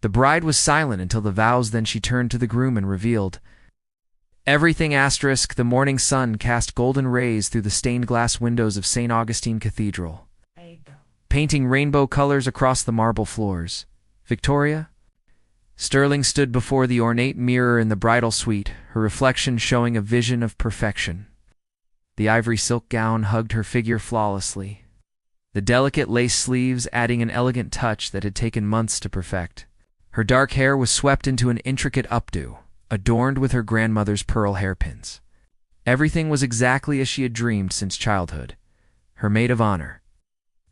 The bride was silent until the vows, then she turned to the groom and revealed everything. The morning sun cast golden rays through the stained glass windows of St. Augustine Cathedral, painting rainbow colors across the marble floors. Victoria Sterling stood before the ornate mirror in the bridal suite, her reflection showing a vision of perfection. The ivory silk gown hugged her figure flawlessly, the delicate lace sleeves adding an elegant touch that had taken months to perfect. Her dark hair was swept into an intricate updo, adorned with her grandmother's pearl hairpins. Everything was exactly as she had dreamed since childhood. Her maid of honor,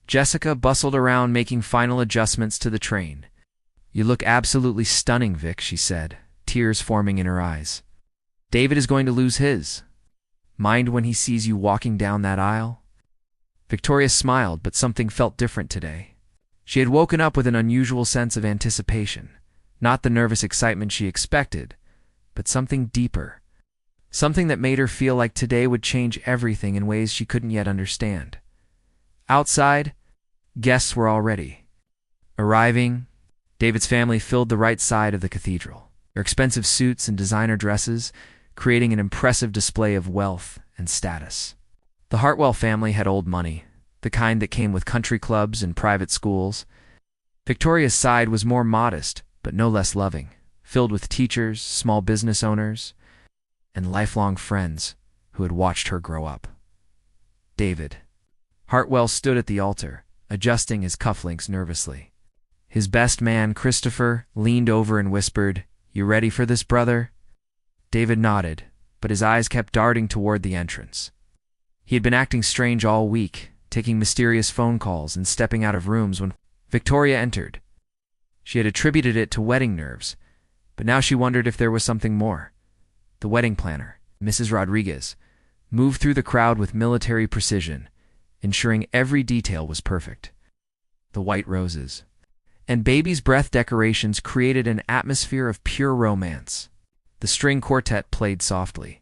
Jessica, bustled around making final adjustments to the train. "You look absolutely stunning, Vic," she said, tears forming in her eyes. "David is going to lose his mind when he sees you walking down that aisle." Victoria smiled, but something felt different today. She had woken up with an unusual sense of anticipation, not the nervous excitement she expected, but something deeper, something that made her feel like today would change everything in ways she couldn't yet understand. Outside, guests were already arriving. David's family filled the right side of the cathedral, their expensive suits and designer dresses creating an impressive display of wealth and status. The Hartwell family had old money, the kind that came with country clubs and private schools. Victoria's side was more modest, but no less loving, filled with teachers, small business owners, and lifelong friends who had watched her grow up. David Hartwell stood at the altar, adjusting his cufflinks nervously. His best man, Christopher, leaned over and whispered, "You ready for this, brother?" David nodded, but his eyes kept darting toward the entrance. He had been acting strange all week, taking mysterious phone calls and stepping out of rooms when Victoria entered. She had attributed it to wedding nerves, but now she wondered if there was something more. The wedding planner, Mrs. Rodriguez, moved through the crowd with military precision, ensuring every detail was perfect. The white roses and baby's breath decorations created an atmosphere of pure romance. The string quartet played softly,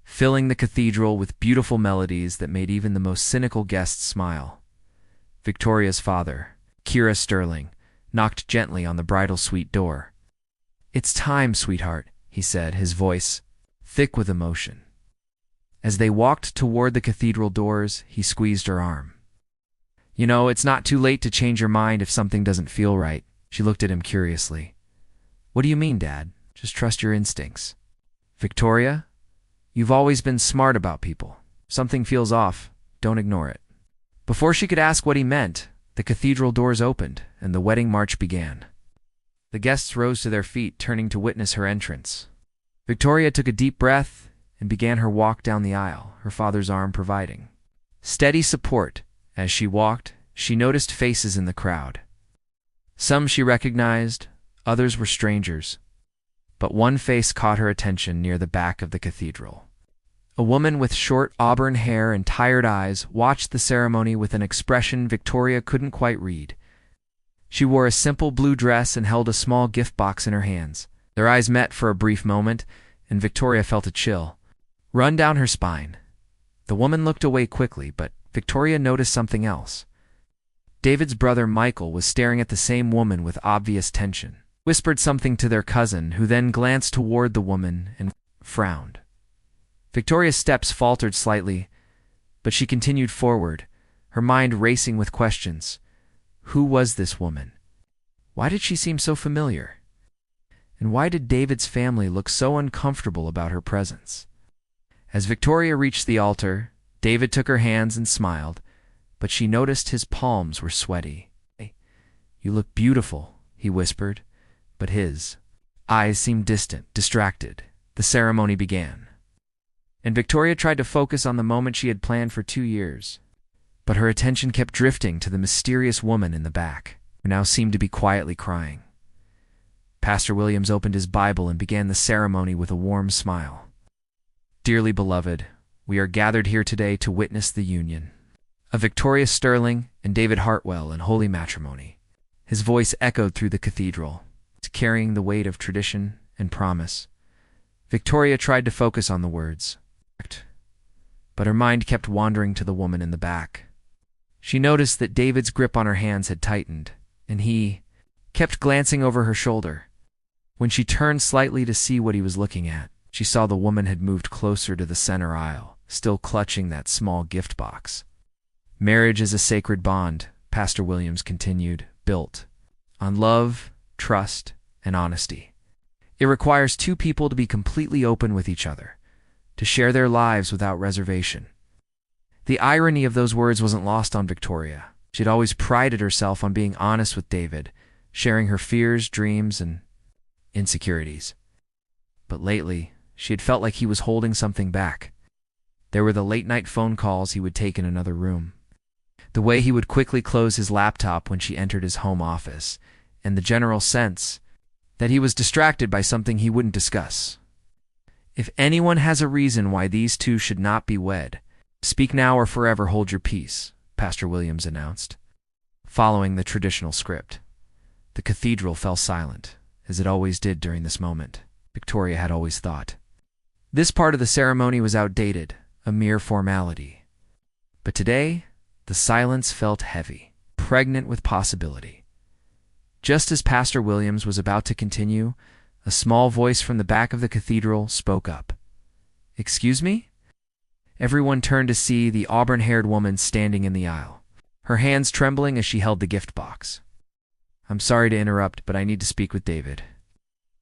filling the cathedral with beautiful melodies that made even the most cynical guests smile. Victoria's father, Kira Sterling, knocked gently on the bridal suite door. "It's time, sweetheart," he said, his voice thick with emotion. As they walked toward the cathedral doors, he squeezed her arm. "You know, it's not too late to change your mind if something doesn't feel right." She looked at him curiously. "What do you mean, Dad? Just trust your instincts." "Victoria, you've always been smart about people. If something feels off, don't ignore it." Before she could ask what he meant, the cathedral doors opened and the wedding march began. The guests rose to their feet, turning to witness her entrance. Victoria took a deep breath and began her walk down the aisle, her father's arm providing steady support. As she walked, she noticed faces in the crowd. Some she recognized, others were strangers. But one face caught her attention near the back of the cathedral. A woman with short auburn hair and tired eyes watched the ceremony with an expression Victoria couldn't quite read. She wore a simple blue dress and held a small gift box in her hands. Their eyes met for a brief moment, and Victoria felt a chill run down her spine. The woman looked away quickly, but Victoria noticed something else. David's brother Michael was staring at the same woman with obvious tension, whispered something to their cousin, who then glanced toward the woman and frowned. Victoria's steps faltered slightly, but she continued forward, her mind racing with questions. Who was this woman? Why did she seem so familiar? And why did David's family look so uncomfortable about her presence? As Victoria reached the altar, David took her hands and smiled, but she noticed his palms were sweaty. "You look beautiful," he whispered, but his eyes seemed distant, distracted. The ceremony began, and Victoria tried to focus on the moment she had planned for 2 years. But her attention kept drifting to the mysterious woman in the back, who now seemed to be quietly crying. Pastor Williams opened his Bible and began the ceremony with a warm smile. "Dearly beloved, we are gathered here today to witness the union of Victoria Sterling and David Hartwell in holy matrimony." His voice echoed through the cathedral, carrying the weight of tradition and promise. Victoria tried to focus on the words, but her mind kept wandering to the woman in the back. She noticed that David's grip on her hands had tightened, and he kept glancing over her shoulder. When she turned slightly to see what he was looking at, she saw the woman had moved closer to the center aisle, still clutching that small gift box. Marriage is a sacred bond, Pastor Williams continued, built on love, trust, and honesty. It requires two people to be completely open with each other, to share their lives without reservation. The irony of those words wasn't lost on Victoria. She had always prided herself on being honest with David, sharing her fears, dreams, and insecurities. But lately, she had felt like he was holding something back. There were the late-night phone calls he would take in another room, the way he would quickly close his laptop when she entered his home office, and the general sense that he was distracted by something he wouldn't discuss. If anyone has a reason why these two should not be wed, speak now or forever hold your peace, Pastor Williams announced, following the traditional script. The cathedral fell silent, as it always did during this moment, Victoria had always thought. This part of the ceremony was outdated, a mere formality. But today, the silence felt heavy, pregnant with possibility. Just as Pastor Williams was about to continue, a small voice from the back of the cathedral spoke up. "Excuse me?" Everyone turned to see the auburn-haired woman standing in the aisle, her hands trembling as she held the gift box. "I'm sorry to interrupt, but I need to speak with David."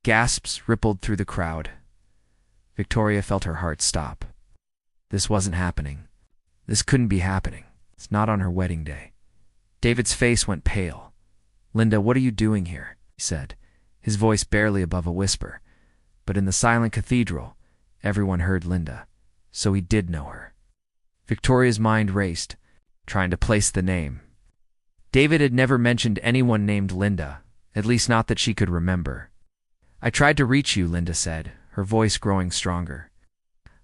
Gasps rippled through the crowd. Victoria felt her heart stop. This wasn't happening. This couldn't be happening. It's not on her wedding day. David's face went pale. "Linda, what are you doing here?" he said, his voice barely above a whisper. But in the silent cathedral, everyone heard Linda, so he did know her. Victoria's mind raced, trying to place the name. David had never mentioned anyone named Linda, at least not that she could remember. "I tried to reach you," Linda said, her voice growing stronger.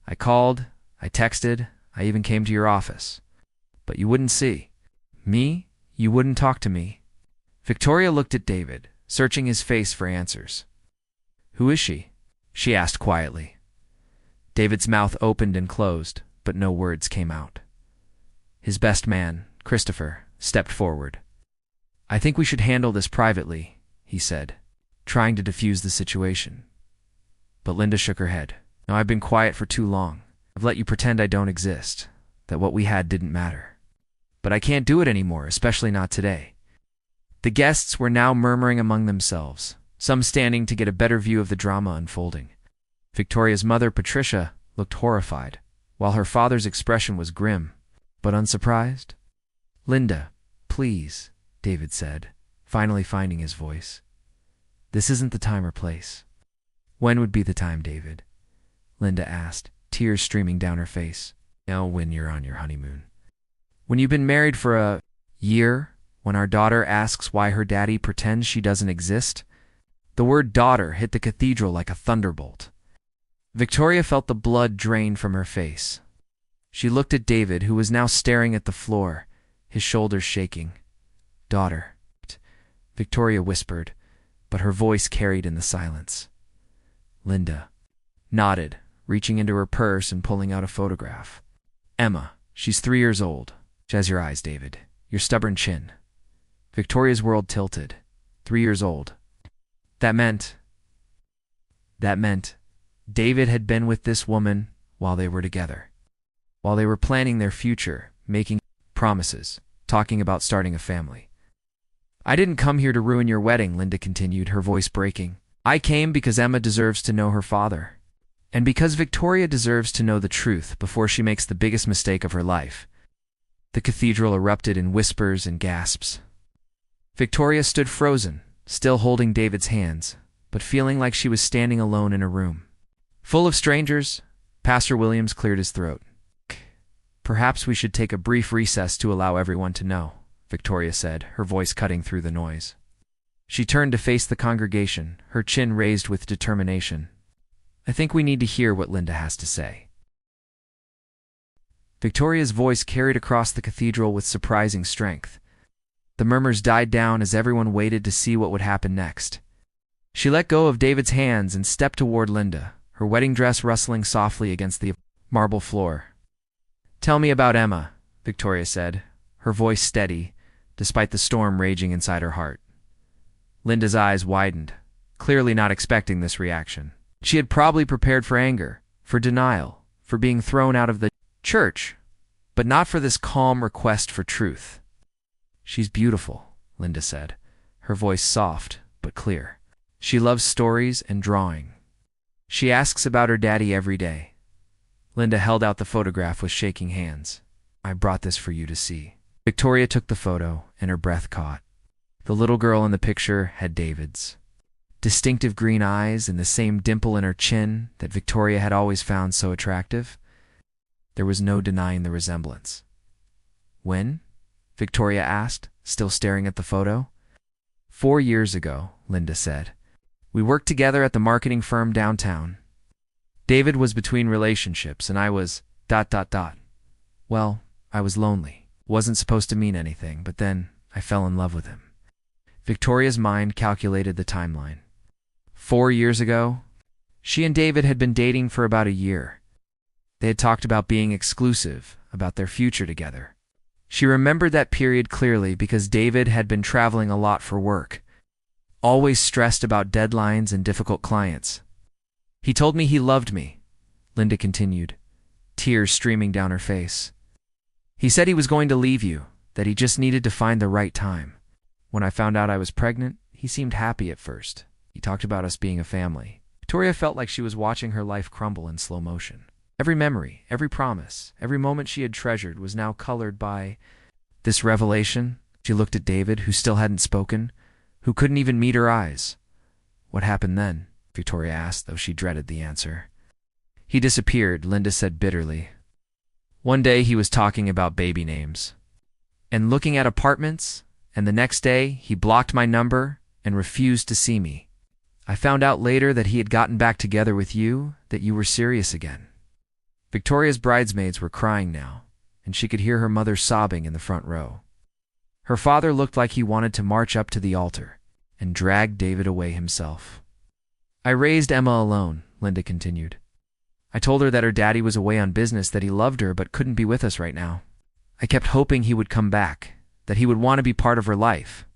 "I called, I texted, I even came to your office. But you wouldn't see. Me? You wouldn't talk to me." Victoria looked at David, searching his face for answers. "Who is she?" she asked quietly. David's mouth opened and closed, but no words came out. His best man, Christopher, stepped forward. "I think we should handle this privately," he said, trying to defuse the situation. But Linda shook her head. "No, I've been quiet for too long. I've let you pretend I don't exist, that what we had didn't matter. But I can't do it anymore, especially not today." The guests were now murmuring among themselves, some standing to get a better view of the drama unfolding. Victoria's mother, Patricia, looked horrified, while her father's expression was grim, but unsurprised. "Linda, please," David said, finally finding his voice. "This isn't the time or place." "When would be the time, David?" Linda asked, tears streaming down her face. "No, when you're on your honeymoon. When you've been married for a year, when our daughter asks why her daddy pretends she doesn't exist." The word daughter hit the cathedral like a thunderbolt. Victoria felt the blood drain from her face. She looked at David, who was now staring at the floor, his shoulders shaking. "Daughter," Victoria whispered, but her voice carried in the silence. Linda nodded, reaching into her purse and pulling out a photograph. "Emma, she's 3 years old. She has your eyes, David, your stubborn chin." Victoria's world tilted. 3 years old. That meant David had been with this woman while they were together, while they were planning their future, making promises, talking about starting a family. "I didn't come here to ruin your wedding," Linda continued, her voice breaking. "I came because Emma deserves to know her father, and because Victoria deserves to know the truth before she makes the biggest mistake of her life." The cathedral erupted in whispers and gasps. Victoria stood frozen, still holding David's hands, but feeling like she was standing alone in a room full of strangers. Pastor Williams cleared his throat. "Perhaps we should take a brief recess to allow everyone to know," Victoria said, her voice cutting through the noise. She turned to face the congregation, her chin raised with determination. "I think we need to hear what Linda has to say." Victoria's voice carried across the cathedral with surprising strength. The murmurs died down as everyone waited to see what would happen next. She let go of David's hands and stepped toward Linda, her wedding dress rustling softly against the marble floor. "Tell me about Emma," Victoria said, her voice steady, despite the storm raging inside her heart. Linda's eyes widened, clearly not expecting this reaction. She had probably prepared for anger, for denial, for being thrown out of the church, but not for this calm request for truth. "She's beautiful," Linda said, her voice soft but clear. "She loves stories and drawing. She asks about her daddy every day." Linda held out the photograph with shaking hands. "I brought this for you to see." Victoria took the photo, and her breath caught. The little girl in the picture had David's distinctive green eyes and the same dimple in her chin that Victoria had always found so attractive. There was no denying the resemblance. "When?" Victoria asked, still staring at the photo. "4 years ago," Linda said. "We worked together at the marketing firm downtown. David was between relationships, and I was ... Well, I was lonely. Wasn't supposed to mean anything, but then I fell in love with him." Victoria's mind calculated the timeline. 4 years ago, she and David had been dating for about a year. They had talked about being exclusive, about their future together. She remembered that period clearly because David had been traveling a lot for work, always stressed about deadlines and difficult clients. "He told me he loved me," Linda continued, tears streaming down her face. "He said he was going to leave you, that he just needed to find the right time. When I found out I was pregnant, he seemed happy at first. He talked about us being a family." Victoria felt like she was watching her life crumble in slow motion. Every memory, every promise, every moment she had treasured was now colored by this revelation. She looked at David, who still hadn't spoken, who couldn't even meet her eyes. "What happened then?" Victoria asked, though she dreaded the answer. "He disappeared," Linda said bitterly. "One day he was talking about baby names and looking at apartments, and the next day he blocked my number and refused to see me. I found out later that he had gotten back together with you, that you were serious again." Victoria's bridesmaids were crying now, and she could hear her mother sobbing in the front row. Her father looked like he wanted to march up to the altar and drag David away himself. "I raised Emma alone," Linda continued. "I told her that her daddy was away on business, that he loved her but couldn't be with us right now. I kept hoping he would come back, that he would want to be part of her life."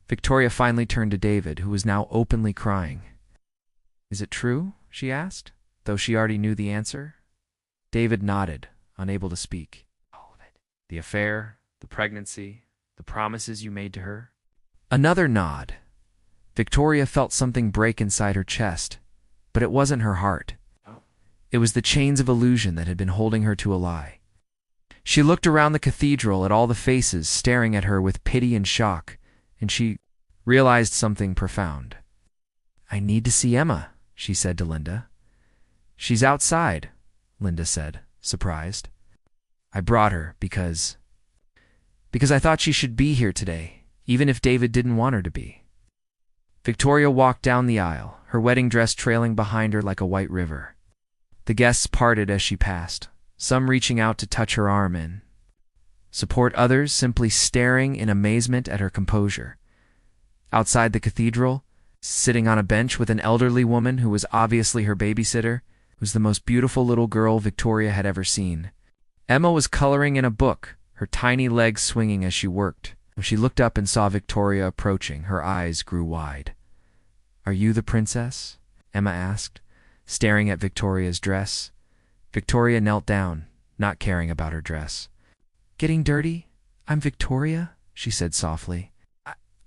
Victoria finally turned to David, who was now openly crying. "Is it true?" she asked, though she already knew the answer. David nodded, unable to speak. "All of it. The affair, the pregnancy, the promises you made to her." Another nod. Victoria felt something break inside her chest, but it wasn't her heart. It was the chains of illusion that had been holding her to a lie. She looked around the cathedral at all the faces staring at her with pity and shock, and she realized something profound. "I need to see Emma," she said to Linda. "She's outside," Linda said, surprised. "I brought her because I thought she should be here today, even if David didn't want her to be." Victoria walked down the aisle, her wedding dress trailing behind her like a white river. The guests parted as she passed, some reaching out to touch her arm and support, others simply staring in amazement at her composure. Outside the cathedral, sitting on a bench with an elderly woman who was obviously her babysitter, was the most beautiful little girl Victoria had ever seen. Emma was coloring in a book, her tiny legs swinging as she worked. When she looked up and saw Victoria approaching, her eyes grew wide. "Are you the princess?" Emma asked, staring at Victoria's dress. Victoria knelt down, not caring about her dress. "Getting dirty? I'm Victoria," she said softly.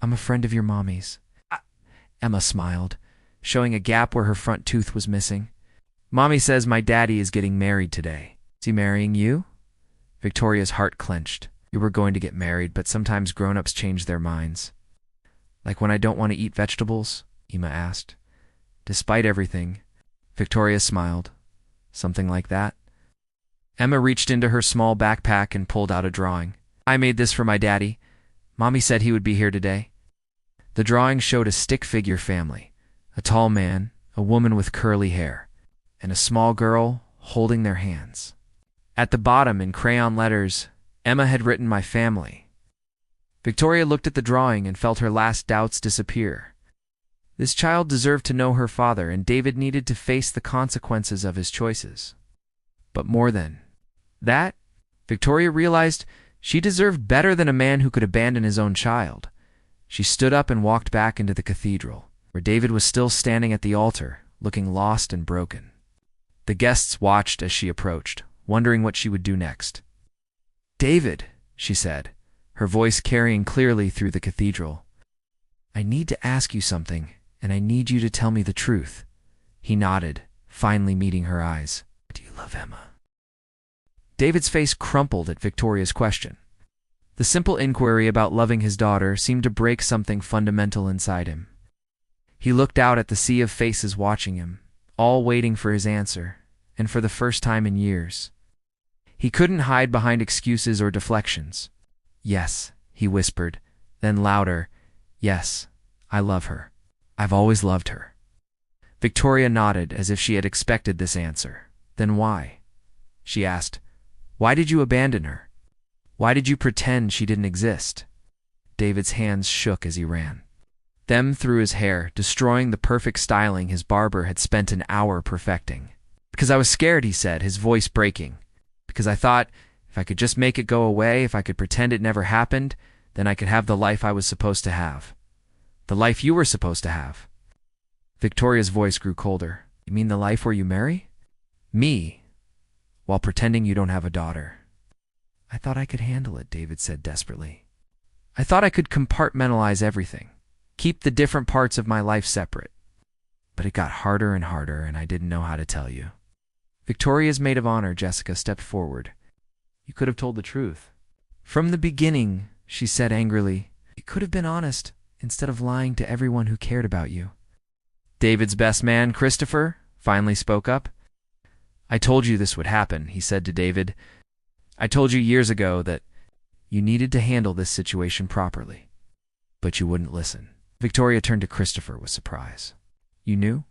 I'm a friend of your mommy's." Emma smiled, showing a gap where her front tooth was missing. "Mommy says my daddy is getting married today." "Is he marrying you?" Victoria's heart clenched. "You were going to get married, but sometimes grown-ups change their minds." "Like when I don't want to eat vegetables?" Emma asked. "Despite everything," Victoria smiled. "Something like that." Emma reached into her small backpack and pulled out a drawing. "I made this for my daddy. Mommy said he would be here today." The drawing showed a stick-figure family, a tall man, a woman with curly hair, and a small girl holding their hands. At the bottom, in crayon letters, Emma had written "My family." Victoria looked at the drawing and felt her last doubts disappear. This child deserved to know her father, and David needed to face the consequences of his choices. But more than that, Victoria realized she deserved better than a man who could abandon his own child. She stood up and walked back into the cathedral, where David was still standing at the altar, looking lost and broken. The guests watched as she approached, wondering what she would do next. "David," she said, her voice carrying clearly through the cathedral. "I need to ask you something, and I need you to tell me the truth." He nodded, finally meeting her eyes. "Do you love Emma?" David's face crumpled at Victoria's question. The simple inquiry about loving his daughter seemed to break something fundamental inside him. He looked out at the sea of faces watching him, all waiting for his answer, and for the first time in years. He couldn't hide behind excuses or deflections. "Yes," he whispered, then louder, "Yes, I love her. I've always loved her." Victoria nodded as if she had expected this answer. "Then why?" she asked. "Why did you abandon her? Why did you pretend she didn't exist?" David's hands shook as he ran them through his hair, destroying the perfect styling his barber had spent an hour perfecting. "Because I was scared," he said, his voice breaking. "Because I thought, if I could just make it go away, if I could pretend it never happened, then I could have the life I was supposed to have. The life you were supposed to have." Victoria's voice grew colder. "You mean the life where you marry me, while pretending you don't have a daughter?" "I thought I could handle it," David said desperately. "I thought I could compartmentalize everything, keep the different parts of my life separate. But it got harder and harder, and I didn't know how to tell you." Victoria's maid of honor, Jessica, stepped forward. "You could have told the truth from the beginning," she said angrily. "You could have been honest, instead of lying to everyone who cared about you." David's best man, Christopher, finally spoke up. "I told you this would happen," he said to David. "I told you years ago that you needed to handle this situation properly. But you wouldn't listen." Victoria turned to Christopher with surprise. "You knew?"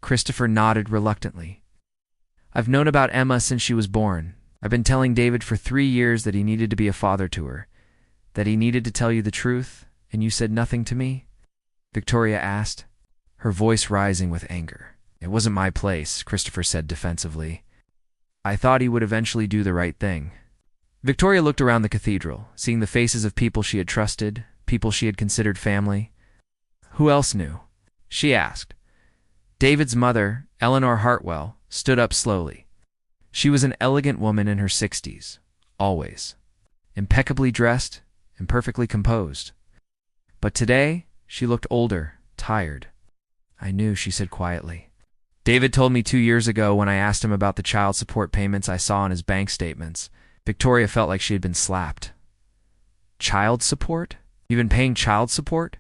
Christopher nodded reluctantly. "I've known about Emma since she was born. I've been telling David for 3 years that he needed to be a father to her, that he needed to tell you the truth, and you said nothing to me?" Victoria asked, her voice rising with anger. "It wasn't my place," Christopher said defensively. "I thought he would eventually do the right thing." Victoria looked around the cathedral, seeing the faces of people she had trusted, people she had considered family. Who else knew? She asked. David's mother, Eleanor Hartwell, stood up slowly. She was an elegant woman in her 60s, always, impeccably dressed and perfectly composed. But today, she looked older, tired. "I knew," she said quietly. "David told me 2 years ago when I asked him about the child support payments I saw on his bank statements." Victoria felt like she had been slapped. "Child support? You've been paying child support?"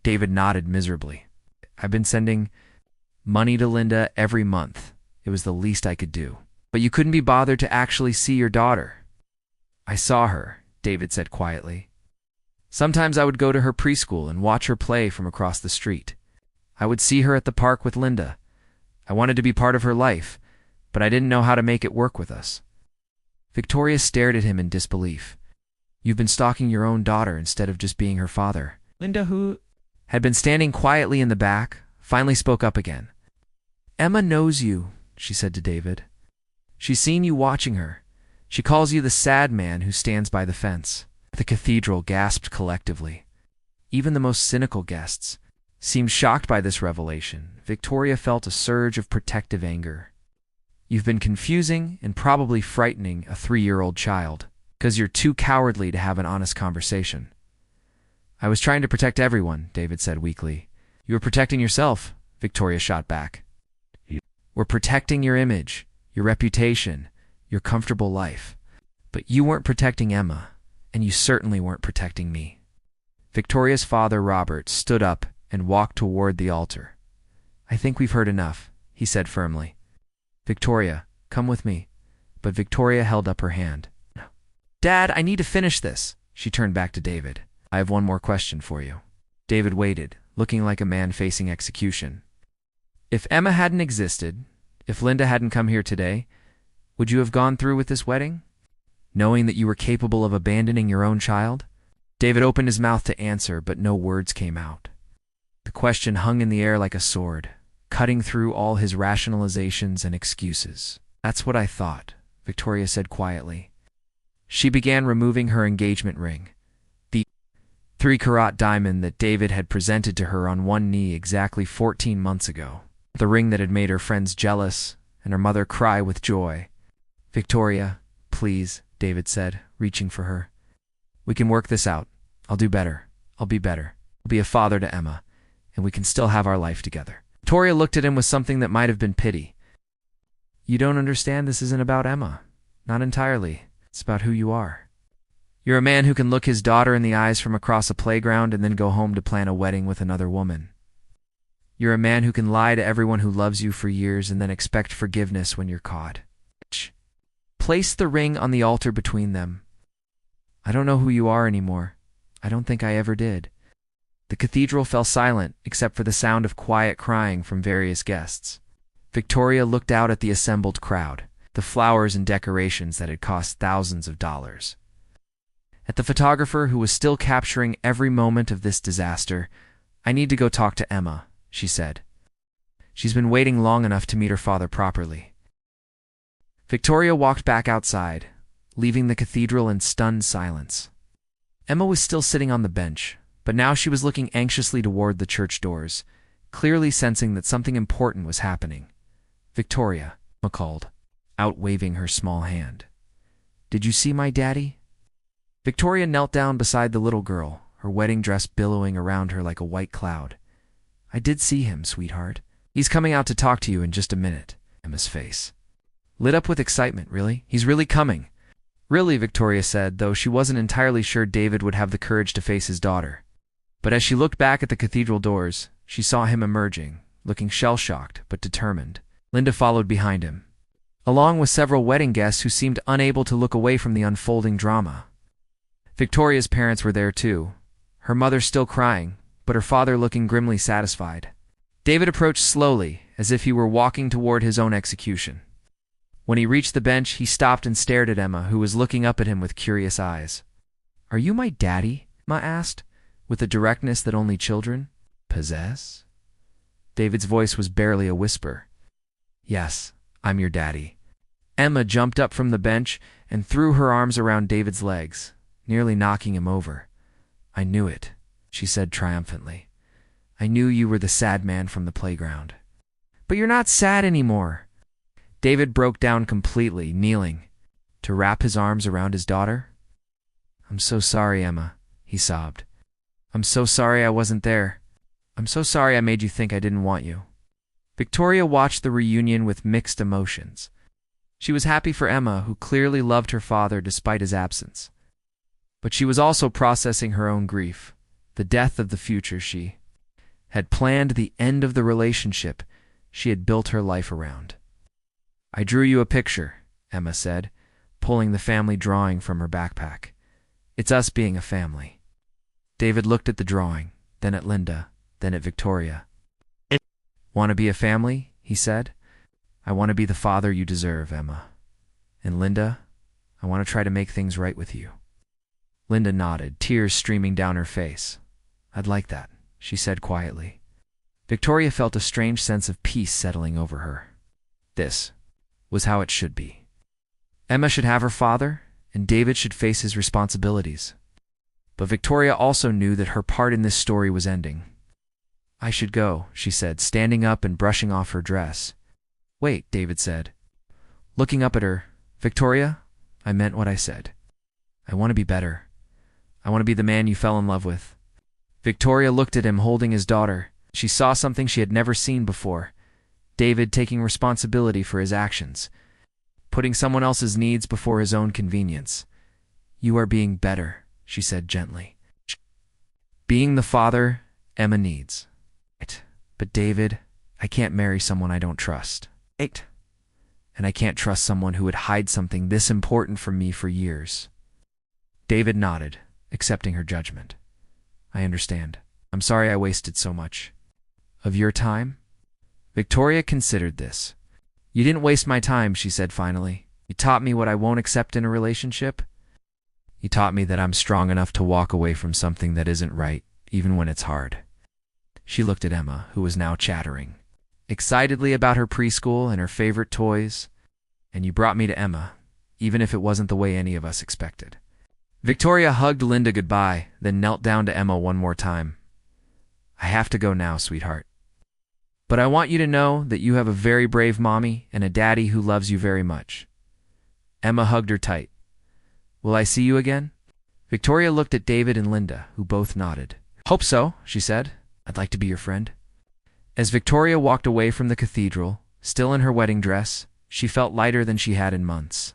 David nodded miserably. "I've been sending money to Linda every month. It was the least I could do. But you couldn't be bothered to actually see your daughter." "I saw her," David said quietly. "Sometimes I would go to her preschool and watch her play from across the street. I would see her at the park with Linda. I wanted to be part of her life, but I didn't know how to make it work with us." Victoria stared at him in disbelief. "You've been stalking your own daughter instead of just being her father." Linda, who had been standing quietly in the back, finally spoke up again. "Emma knows you," she said to David. "She's seen you watching her. She calls you the sad man who stands by the fence." The cathedral gasped collectively. Even the most cynical guests seemed shocked by this revelation. Victoria felt a surge of protective anger. "You've been confusing and probably frightening a 3-year-old child because you're too cowardly to have an honest conversation." "I was trying to protect everyone," David said weakly. "You were protecting yourself," Victoria shot back. "We're protecting your image, your reputation, your comfortable life. But you weren't protecting Emma, and you certainly weren't protecting me." Victoria's father, Robert, stood up and walked toward the altar. "I think we've heard enough," he said firmly. "Victoria, come with me." But Victoria held up her hand. "No. Dad, I need to finish this." She turned back to David. "I have one more question for you." David waited, looking like a man facing execution. "If Emma hadn't existed, if Linda hadn't come here today, would you have gone through with this wedding, knowing that you were capable of abandoning your own child?" David opened his mouth to answer, but no words came out. The question hung in the air like a sword, cutting through all his rationalizations and excuses. "That's what I thought," Victoria said quietly. She began removing her engagement ring. 3-carat diamond that David had presented to her on one knee exactly 14 months ago. The ring that had made her friends jealous and her mother cry with joy. "Victoria, please," David said, reaching for her. "We can work this out. I'll do better. I'll be better. I'll be a father to Emma, and we can still have our life together." Victoria looked at him with something that might have been pity. "You don't understand. This isn't about Emma. Not entirely. It's about who you are. You're a man who can look his daughter in the eyes from across a playground and then go home to plan a wedding with another woman. You're a man who can lie to everyone who loves you for years and then expect forgiveness when you're caught. Place the ring on the altar between them. I don't know who you are anymore. I don't think I ever did." The cathedral fell silent except for the sound of quiet crying from various guests. Victoria looked out at the assembled crowd, the flowers and decorations that had cost thousands of dollars. At the photographer who was still capturing every moment of this disaster. "I need to go talk to Emma," she said. "She's been waiting long enough to meet her father properly." Victoria walked back outside, leaving the cathedral in stunned silence. Emma was still sitting on the bench, but now she was looking anxiously toward the church doors, clearly sensing that something important was happening. "Victoria," Emma called, out waving her small hand. "Did you see my daddy?" Victoria knelt down beside the little girl, her wedding dress billowing around her like a white cloud. "I did see him, sweetheart. He's coming out to talk to you in just a minute." Emma's face lit up with excitement. "Really? He's really coming?" "Really," Victoria said, though she wasn't entirely sure David would have the courage to face his daughter. But as she looked back at the cathedral doors, she saw him emerging, looking shell-shocked but determined. Linda followed behind him, along with several wedding guests who seemed unable to look away from the unfolding drama. Victoria's parents were there too, her mother still crying, but her father looking grimly satisfied. David approached slowly, as if he were walking toward his own execution. When he reached the bench, he stopped and stared at Emma, who was looking up at him with curious eyes. "Are you my daddy?" Emma asked, with a directness that only children possess. David's voice was barely a whisper. "Yes, I'm your daddy." Emma jumped up from the bench and threw her arms around David's legs, nearly knocking him over. "I knew it," she said triumphantly. "I knew you were the sad man from the playground." "But you're not sad anymore." David broke down completely, kneeling, to wrap his arms around his daughter. "I'm so sorry, Emma," he sobbed. "I'm so sorry I wasn't there. I'm so sorry I made you think I didn't want you." Victoria watched the reunion with mixed emotions. She was happy for Emma, who clearly loved her father despite his absence. But she was also processing her own grief, the death of the future she had planned, the end of the relationship she had built her life around. "I drew you a picture," Emma said, pulling the family drawing from her backpack. "It's us being a family." David looked at the drawing, then at Linda, then at Victoria. "Want to be a family?" he said. "I want to be the father you deserve, Emma. And Linda, I want to try to make things right with you." Linda nodded, tears streaming down her face. "I'd like that," she said quietly. Victoria felt a strange sense of peace settling over her. This was how it should be. Emma should have her father, and David should face his responsibilities. But Victoria also knew that her part in this story was ending. "I should go," she said, standing up and brushing off her dress. "Wait," David said, looking up at her. "Victoria, I meant what I said. I want to be better. I want to be the man you fell in love with." Victoria looked at him holding his daughter. She saw something she had never seen before. David taking responsibility for his actions, putting someone else's needs before his own convenience. "You are being better," she said gently. "Being the father Emma needs." "But David, I can't marry someone I don't trust. And I can't trust someone who would hide something this important from me for years." David nodded, accepting her judgment. "I understand. I'm sorry I wasted so much of your time." Victoria considered this. "You didn't waste my time," she said finally. "You taught me what I won't accept in a relationship. You taught me that I'm strong enough to walk away from something that isn't right, even when it's hard." She looked at Emma, who was now chattering excitedly about her preschool and her favorite toys. "And you brought me to Emma, even if it wasn't the way any of us expected." Victoria hugged Linda goodbye, then knelt down to Emma one more time. I have to go now, sweetheart. But I want you to know that you have a very brave mommy and a daddy who loves you very much. Emma hugged her tight. Will I see you again? Victoria looked at David and Linda, who both nodded. Hope so, she said. I'd like to be your friend. As Victoria walked away from the cathedral, still in her wedding dress, she felt lighter than she had in months.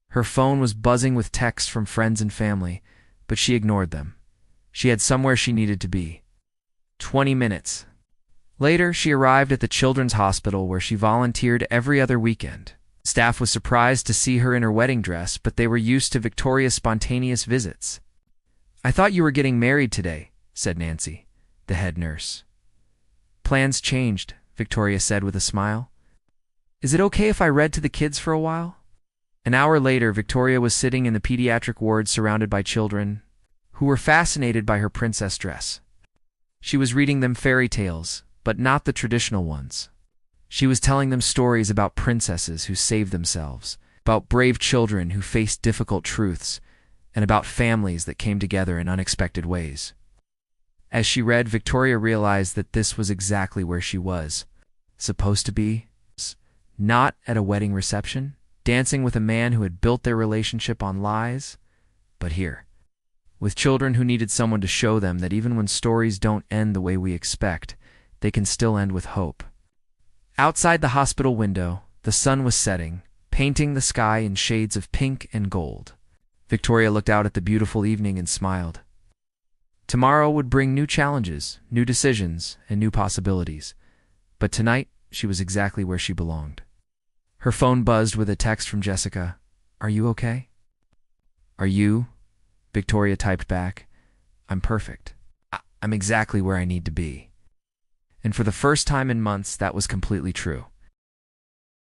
Her phone was buzzing with texts from friends and family, but she ignored them. She had somewhere she needed to be. 20 minutes. Later, she arrived at the children's hospital where she volunteered every other weekend. Staff was surprised to see her in her wedding dress, but they were used to Victoria's spontaneous visits. I thought you were getting married today, said Nancy, the head nurse. Plans changed, Victoria said with a smile. Is it okay if I read to the kids for a while? An hour later, Victoria was sitting in the pediatric ward surrounded by children who were fascinated by her princess dress. She was reading them fairy tales, but not the traditional ones. She was telling them stories about princesses who saved themselves, about brave children who faced difficult truths, and about families that came together in unexpected ways. As she read, Victoria realized that this was exactly where she was supposed to be, not at a wedding reception, dancing with a man who had built their relationship on lies, but here, with children who needed someone to show them that even when stories don't end the way we expect, they can still end with hope. Outside the hospital window, the sun was setting, painting the sky in shades of pink and gold. Victoria looked out at the beautiful evening and smiled. Tomorrow would bring new challenges, new decisions, and new possibilities. But tonight, she was exactly where she belonged. Her phone buzzed with a text from Jessica. Are you okay? Are you? Victoria typed back. I'm perfect. I'm exactly where I need to be. And for the first time in months, that was completely true.